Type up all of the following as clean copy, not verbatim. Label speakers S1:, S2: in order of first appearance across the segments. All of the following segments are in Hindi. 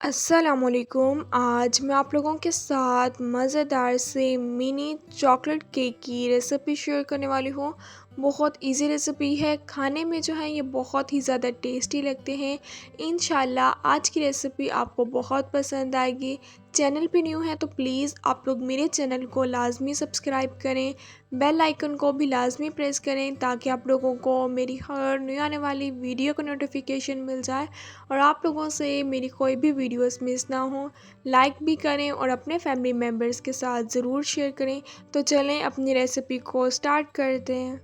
S1: अस्सलामुअलैकुम। आज मैं आप लोगों के साथ मज़ेदार से मिनी चॉकलेट केक की रेसिपी शेयर करने वाली हूँ। बहुत इजी रेसिपी है, खाने में जो है ये बहुत ही ज़्यादा टेस्टी लगते हैं। इंशाल्लाह आज की रेसिपी आपको बहुत पसंद आएगी। चैनल पे न्यू है तो प्लीज़ आप लोग मेरे चैनल को लाजमी सब्सक्राइब करें, बेल आइकन को भी लाजमी प्रेस करें ताकि आप लोगों को मेरी हर न्यू आने वाली वीडियो का नोटिफिकेशन मिल जाए और आप लोगों से मेरी कोई भी वीडियोस मिस ना हो। लाइक भी करें और अपने फैमिली मेम्बर्स के साथ ज़रूर शेयर करें। तो चलें अपनी रेसिपी को स्टार्ट करते हैं।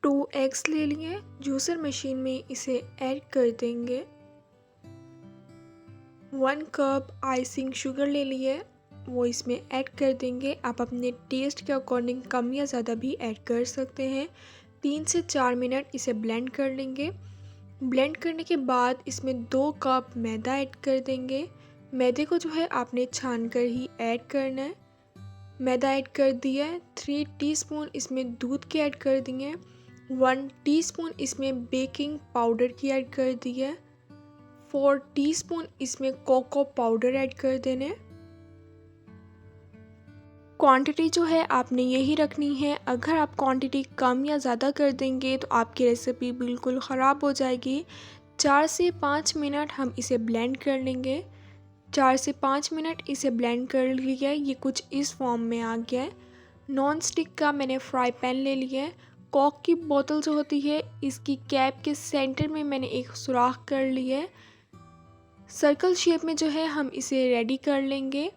S1: 2 एग्स ले लिए, जूसर मशीन में इसे ऐड कर देंगे। 1 कप आइसिंग शुगर ले लिए, वो इसमें ऐड कर देंगे। आप अपने टेस्ट के अकॉर्डिंग कम या ज़्यादा भी ऐड कर सकते हैं। 3 से 4 मिनट इसे ब्लेंड कर लेंगे। ब्लेंड करने के बाद इसमें 2 कप मैदा ऐड कर देंगे। मैदे को जो है आपने छान कर ही ऐड करना है। मैदा ऐड कर दिया है। 3 टीस्पून इसमें दूध के ऐड कर दिए। 1 टीस्पून इसमें बेकिंग पाउडर की ऐड कर दी है। 4 टीस्पून इसमें कोको पाउडर ऐड कर देने। क्वांटिटी जो है आपने यही रखनी है। अगर आप क्वांटिटी कम या ज़्यादा कर देंगे तो आपकी रेसिपी बिल्कुल ख़राब हो जाएगी। 4 से 5 मिनट हम इसे ब्लेंड कर लेंगे। 4 से 5 मिनट इसे ब्लेंड कर लिया है। ये कुछ इस फॉर्म में आ गया है। नॉन स्टिक का मैंने फ्राई पैन ले लिया है। कॉक की बोतल जो होती है इसकी कैप के सेंटर में मैंने एक सुराख कर लिया है। सर्कल शेप में जो है हम इसे रेडी कर लेंगे।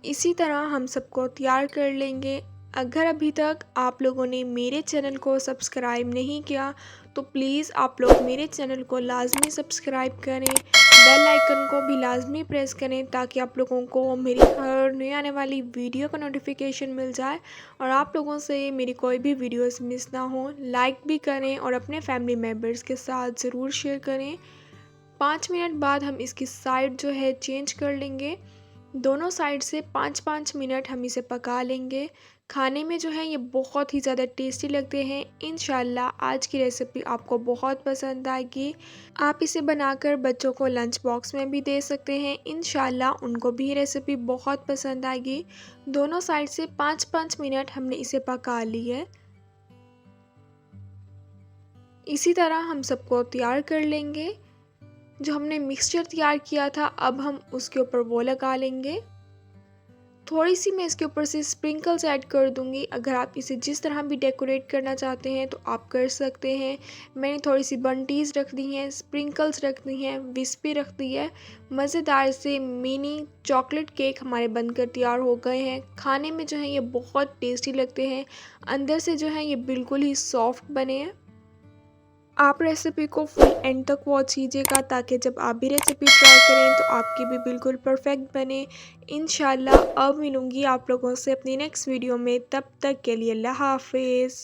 S1: इसी तरह हम सबको तैयार कर लेंगे। अगर अभी तक आप लोगों ने मेरे चैनल को सब्सक्राइब नहीं किया तो प्लीज़ आप लोग मेरे चैनल को लाजमी सब्सक्राइब करें, बेल आइकन को भी लाजमी प्रेस करें ताकि आप लोगों को मेरी हर नई आने वाली वीडियो का नोटिफिकेशन मिल जाए और आप लोगों से मेरी कोई भी वीडियोस मिस ना हो। लाइक भी करें और अपने फैमिली मेम्बर्स के साथ ज़रूर शेयर करें। 5 मिनट बाद हम इसकी साइड जो है चेंज कर लेंगे। दोनों साइड से 5-5 मिनट हम इसे पका लेंगे। खाने में जो है ये बहुत ही ज़्यादा टेस्टी लगते हैं। इंशाल्लाह आज की रेसिपी आपको बहुत पसंद आएगी। आप इसे बनाकर बच्चों को लंच बॉक्स में भी दे सकते हैं। इंशाल्लाह उनको भी ये रेसिपी बहुत पसंद आएगी। दोनों साइड से 5-5 मिनट हमने इसे पका ली है। इसी तरह हम सबको तैयार कर लेंगे। जो हमने मिक्सचर तैयार किया था अब हम उसके ऊपर वो लगा लेंगे। थोड़ी सी मैं इसके ऊपर से स्प्रिंकल्स ऐड कर दूंगी। अगर आप इसे जिस तरह भी डेकोरेट करना चाहते हैं तो आप कर सकते हैं। मैंने थोड़ी सी बंटीज रख दी हैं, स्प्रिंकल्स रख दी हैं, विस्पी रख दी है। मज़ेदार से मिनी चॉकलेट केक हमारे बनकर तैयार हो गए हैं। खाने में जो है ये बहुत टेस्टी लगते हैं। अंदर से जो है ये बिल्कुल ही सॉफ्ट बने हैं। आप रेसिपी को फुल एंड तक वॉच कीजिएगा ताकि जब आप भी रेसिपी ट्राई करें तो आपकी भी बिल्कुल परफेक्ट बने। इंशाल्लाह अब मिलूँगी आप लोगों से अपनी नेक्स्ट वीडियो में। तब तक के लिए अल्लाह हाफिज़।